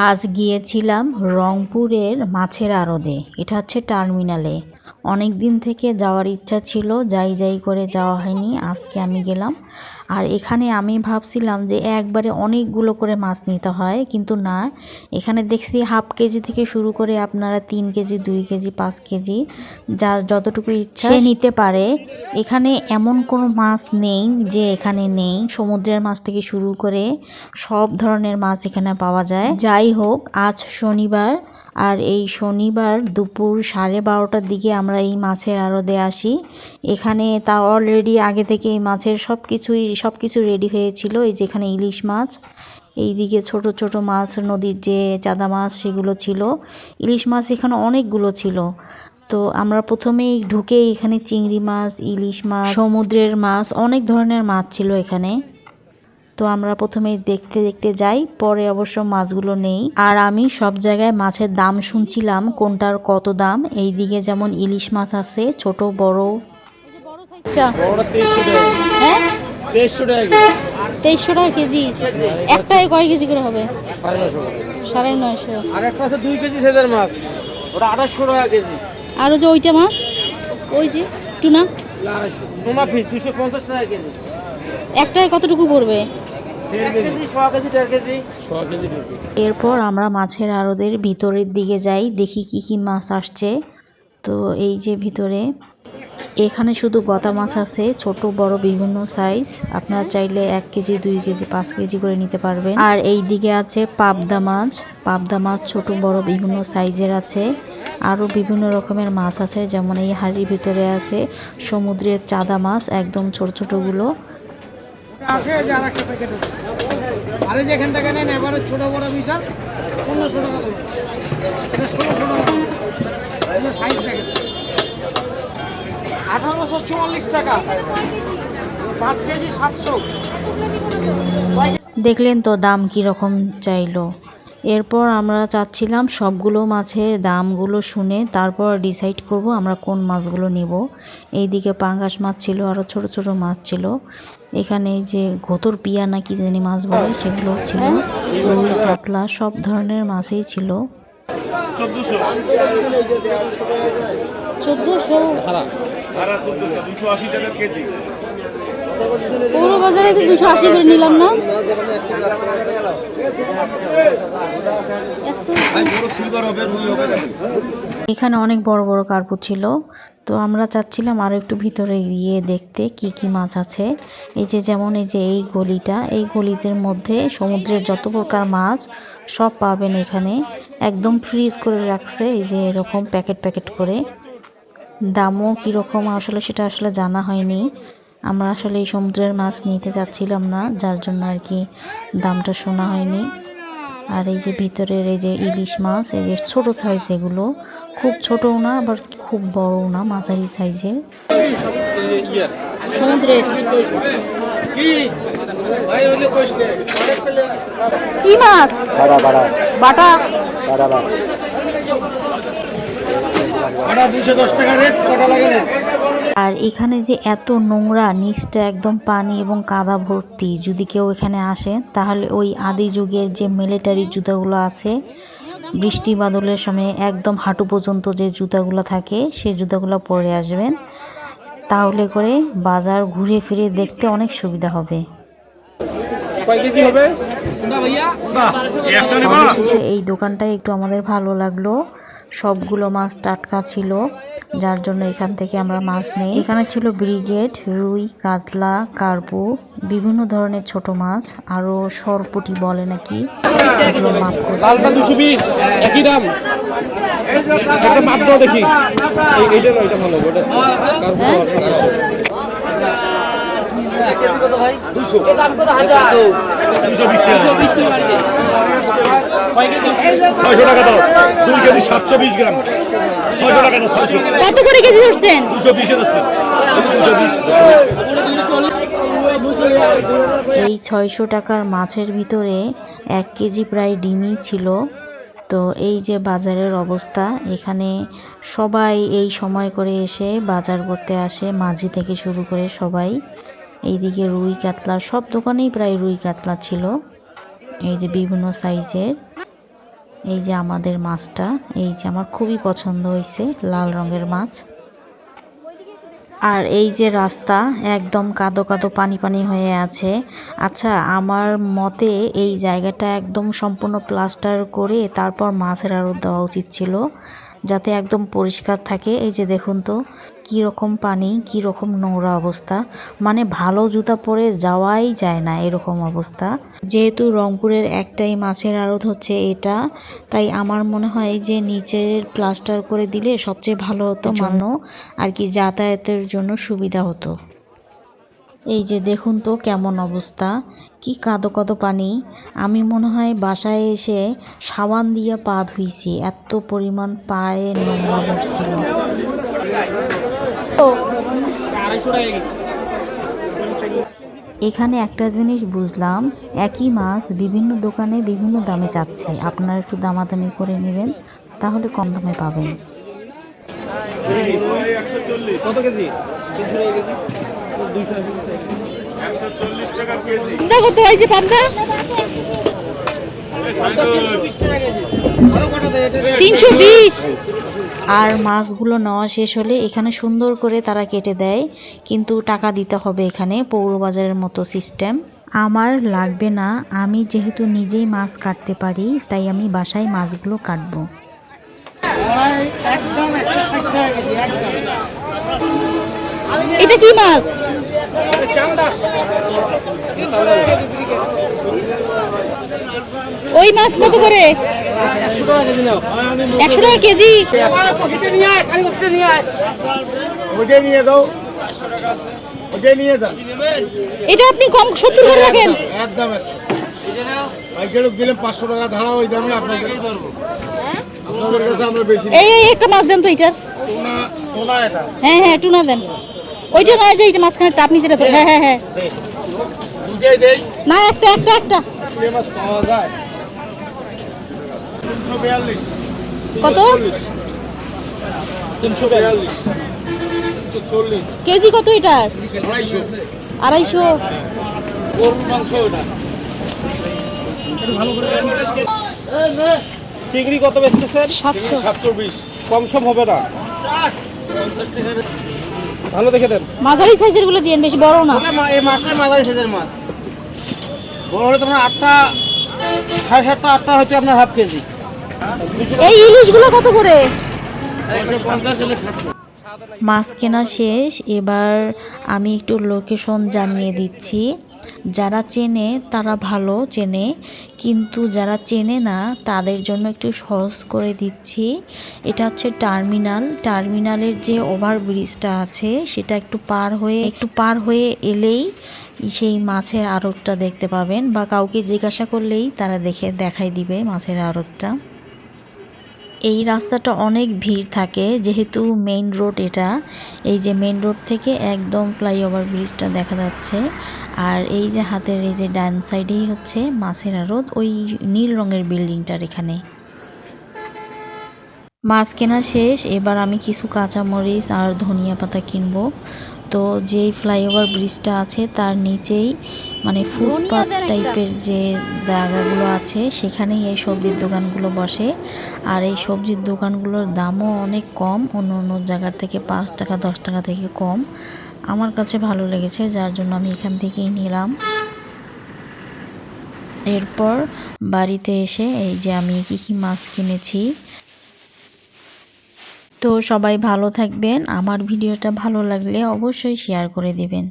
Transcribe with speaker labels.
Speaker 1: আজ গিয়েছিলাম রংপুরের মাছের আড়তে। এটা হচ্ছে টার্মিনালে। অনেক দিন থেকে যাওয়ার ইচ্ছা ছিল, যাই করে যাওয়া হয়নি। আজকে আমি গেলাম। আর এখানে আমি ভাবছিলাম যে একবারে অনেকগুলো করে মাছ নিতে হয়, কিন্তু না, এখানে দেখছি হাফ কেজি থেকে শুরু করে আপনারা 3 কেজি, 2 কেজি, 5 কেজি যার যতটুকু ইচ্ছা সে নিতে পারে। এখানে এমন কোনো মাছ নেই যে এখানে নেই। সমুদ্রের মাছ থেকে শুরু করে সব ধরনের মাছ এখানে পাওয়া যায়। যাই হোক, আজ শনিবার, আর এই শনিবার দুপুর 12:30টার দিকে আমরা এই মাছের আড়তে আসি। এখানে তা অলরেডি আগে থেকে এই মাছের সব কিছু রেডি হয়েছিল। এই যেখানে ইলিশ মাছ, এইদিকে ছোট ছোট মাছ, নদীর যে চাদা মাছ সেগুলো ছিল। ইলিশ মাছ এখানে অনেকগুলো ছিল। তো আমরা প্রথমেই ঢুকে এখানে চিংড়ি মাছ, ইলিশ মাছ, সমুদ্রের মাছ, অনেক ধরনের মাছ ছিল এখানে। তো আমরা প্রথমে দেখতে দেখতে যাই, পরে অবশ্য মাছগুলো নেই। আর আমি সব জায়গায় মাছের দাম শুনছিলাম, কোনটার কত দাম। এই দিকে যেমন ইলিশ মাছ আছে, ছোট বড়।
Speaker 2: হ্যাঁ, 2300 টাকা কেজি। একটাই কয় কেজি করে হবে? 950।
Speaker 3: আর একটা আছে 2 কেজি সাইজের মাছ, ওটা 2800 টাকা কেজি।
Speaker 2: আর ওই যে ওইটা মাছ, ওই যে টুনা,
Speaker 3: টুনা ফিশ 250 টাকা কেজি।
Speaker 2: একটাই কতটুকু পড়বে?
Speaker 3: 1.5 কেজি, 1.5 কেজি, 1.5 কেজি, 1.5 কেজি।
Speaker 1: এরপর আমরা মাছের আড়তের ভিতরের দিকে যাই, দেখি কি কি মাছ আসছে। তো এই যে ভিতরে, এখানে শুধু গতা মাছ আছে, ছোট বড় বিভিন্ন সাইজ। আপনারা চাইলে 1 কেজি, 2 কেজি, 5 কেজি করে নিতে পারবেন। আর এই দিকে আছে পাবদা মাছ ছোট বড় বিভিন্ন সাইজের আছে। আরও বিভিন্ন রকমের মাছ আছে, যেমন এই হাড়ির ভিতরে আছে সমুদ্রের চাদা মাছ, একদম ছোট ছোটগুলো।
Speaker 3: আছে যে আরেকটা প্যাকেট আছে। আরে যে এখান থেকে নেন, এবারে ছোট বড় বিশাল 1500 টাকা করে। এটা 1600 টাকা। এটা সাইজ প্যাকেট 1844 টাকা। 5 কেজি 700।
Speaker 1: দেখলেন তো দাম কীরকম চাইলো। এরপর আমরা চাচ্ছিলাম সবগুলো মাছের দামগুলো শুনে তারপর ডিসাইড করব আমরা কোন মাছগুলো নেব। এইদিকে পাঙ্গাস মাছ ছিল, আরও ছোট ছোট মাছ ছিল। এখানে যে ঘোতর পিয়া না কি জানি মাছ বলে, সেগুলো ছিল। রুই, কাতলা, সব ধরনের মাছই ছিল।
Speaker 2: 1400
Speaker 4: 280 টাকা কেজি।
Speaker 2: পৌর বাজারে তো 280 করে নিলাম না।
Speaker 1: এখানে অনেক বড় বড় কার্পু ছিল। তো আমরা চাচ্ছিলাম আরও একটু ভিতরে গিয়ে দেখতে কি কি মাছ আছে। এই যে যেমন এই যে এই গলিটা, এই গলিদের মধ্যে সমুদ্রের যত প্রকার মাছ সব পাবেন এখানে। একদম ফ্রিজ করে রাখছে, এই যে এরকম প্যাকেট প্যাকেট করে। দামও কীরকম আসলে সেটা আসলে জানা হয়নি। আমরা আসলে এই সমুদ্রের মাছ নিতে চাচ্ছিলাম না, যার জন্য আর কি দামটা শোনা হয়নি। আর এই যে ভিতরের এই যে ইলিশ মাছ, এই যে ছোট সাইজ, এগুলো খুব ছোটও না আবার খুব বড়ও না, মাঝারি সাইজের।
Speaker 2: সমুদ্রে কি মাছ? বাটা
Speaker 3: 210 টাকা রেট, কটা লাগে না?
Speaker 1: আর এখানে যে এত নোংরা, নিচটা একদম পানি এবং কাদা ভর্তি। যদি কেউ এখানে আসে তাহলে ওই আদি যুগের যে মিলিটারি জুতাগুলো আছে, বৃষ্টি বাদলের সময় একদম হাঁটু পর্যন্ত যে জুতাগুলো থাকে, সেই জুতাগুলো পরে আসবেন। তাহলে করে বাজার ঘুরে ফিরে দেখতে অনেক সুবিধা হবে। অবশেষে এই দোকানটায় একটু আমাদের ভালো লাগলো। সবগুলো মাছ টাটকা ছিল, যার জন্য এখান থেকে আমরা মাছ নেই। এখানে ছিল ব্রিগেড, রুই, কাতলা, কার্পু, বিভিন্ন ধরনের ছোট মাছ, আরও সরপুটি বলে নাকি, এগুলো মাপ করছে।
Speaker 3: 220 একই দাম। একটা মাপ দাও দেখি। এইটা না, এটা ভালো, ওটা কত ভাই? 200 এর দাম কত? 220 টাকা দাও। 2 কেজি 720 গ্রাম, 600 টাকা দাও। 600
Speaker 2: কত করে কেজি ধরছেন?
Speaker 3: 220 এর আছে। 220।
Speaker 1: এই 600 টাকার মাছের ভিতরে 1 কেজি প্রায় ডিমই ছিল। তো এই যে বাজারের অবস্থা, এখানে সবাই এই সময় করে এসে বাজার করতে আসে, মাঝি থেকে শুরু করে সবাই। এইদিকে রুই, কাতলা, সব দোকানেই প্রায় রুই কাতলা ছিল, এই যে বিভিন্ন সাইজের। এই যে আমাদের মাছটা, এই যে আমার খুবই পছন্দ হয়েছে, লাল রঙের মাছ। আর এই যে রাস্তা একদম কাদো কাদো পানি পানি হয়ে আছে। আচ্ছা, আমার মতে এই জায়গাটা একদম সম্পূর্ণ প্লাস্টার করে তারপর মাছের আড়ত দেওয়া উচিত ছিল, যাতে একদম পরিষ্কার থাকে। এই যে দেখুন তো কী রকম পানি, কী রকম নোংরা অবস্থা, মানে ভালো জুতা পরে যাওয়াই যায় না এরকম অবস্থা। যেহেতু রংপুরের একটাই মাছের আড়ত হচ্ছে এটা, তাই আমার মনে হয় যে নিচের প্লাস্টার করে দিলে সবচেয়ে ভালো হতো, আর কি যাতায়াতের জন্য সুবিধা হতো। এই যে দেখুন তো কেমন অবস্থা, কি কাদো কাদো পানি। আমি মনে হয় বাসায় এসে সাবান দিয়ে পা ধুইছি, এত পরিমাণ পায়ে নোংরা বসছিল। এখানে একটা জিনিস বুঝলাম, একই মাছ বিভিন্ন দোকানে বিভিন্ন দামে চাচ্ছে। আপনারা একটু দামাদামি করে নেবেন, তাহলে কম দামে পাবেন।
Speaker 3: কত কেজি?
Speaker 2: পাবদা কত হয়েছে? পাবদা 320।
Speaker 1: আর মাছগুলো নেওয়া শেষ হলে এখানে সুন্দর করে তারা কেটে দেয়, কিন্তু টাকা দিতে হবে। এখানে পৌরবাজারের মতো সিস্টেম। আমার লাগবে না, আমি যেহেতু নিজেই মাছ কাটতে পারি, তাই আমি বাসায় মাছগুলো কাটবো।
Speaker 3: একদম 160 টাকা কেজি, একদম।
Speaker 2: এটা কি মাছ? ওই মাছ কত করে? 100 টাকা কেজি। এটা আপনি কম 70 করে রাখেন।
Speaker 3: একদম 100 দিলে 500 টাকা ধারা, ওই দামে আপনাদের কাছে আমরা বেশি।
Speaker 2: এই একটা মাছ দেন তো এইটার।
Speaker 3: টোনা এটা।
Speaker 2: হ্যাঁ হ্যাঁ, টুনা দেন। ওইটা নয় যে এইটা মাঝখানে আপনি যেটা। হ্যাঁ হ্যাঁ হ্যাঁ,
Speaker 3: দুটোই দেই।
Speaker 2: না একটা একটা একটা।
Speaker 3: এই মাছ পাওয়া যায় 342।
Speaker 2: কত?
Speaker 3: 342 340
Speaker 2: কেজি কত এটার?
Speaker 3: 250।
Speaker 2: 250।
Speaker 3: গরুর মাংস ওটা। চিংড়ি কত বেচতেছেন?
Speaker 2: 700।
Speaker 3: 720। কম সম হবে না? ভালো দেখে দেন।
Speaker 2: মাঝারি সাইজের গুলো দিয়েন, বেশি বড় না।
Speaker 3: এই মাছটা মাঝারি সাইজের মাছ। বড় হলে তোমার 8টা 7.5টা 8টা হচ্ছে আপনার হাফ কেজি।
Speaker 2: এই ইলিশ গুলো কত করে?
Speaker 3: 650 হলে 700।
Speaker 1: মাছ কেনা শেষ, এবার আমি একটু লোকেশন জানিয়ে দিচ্ছি। যারা চেনে তারা ভালো চেনে, কিন্তু যারা চেনে না তাদের জন্য একটু সহজ করে দিচ্ছি। এটা হচ্ছে টার্মিনালের যে ওভারব্রিজটা আছে, সেটা একটু পার হয়ে এলেই সেই মাছের আড়তটা দেখতে পাবেন, বা কাউকে জিজ্ঞাসা করলেই তারা দেখাই দিবে মাছের আড়তটা। এই রাস্তাটা অনেক ভিড় থাকে, যেহেতু মেইন রোড এটা। এই যে মেইন রোড থেকে একদম ফ্লাইওভার ব্রিজটা দেখা যাচ্ছে। আর এই যে হাতের এই যে ডান সাইডেই হচ্ছে মাছের আড়ত, ওই নীল রঙের বিল্ডিংটার এখানে। মাছ কেনা শেষ, এবার আমি কিছু কাঁচামরিচ আর ধনিয়া পাতা কিনবো। তো যেই ফ্লাইওভার ব্রিজটা আছে তার নিচেই মানে ফুটপাথ টাইপের যে জায়গাগুলো আছে, সেখানেই এই সবজির দোকানগুলো বসে। আর এই সবজির দোকানগুলোর দামও অনেক কম, অন্য অন্য জায়গার থেকে 5 টাকা 10 টাকা থেকে কম। আমার কাছে ভালো লেগেছে, যার জন্য আমি এখান থেকেই নিলাম। এরপর বাড়িতে এসে এই যে আমি কী মাছ কিনেছি। তো সবাই ভালো থাকবেন, আমার ভিডিওটা ভালো লাগলে অবশ্যই শেয়ার করে দিবেন।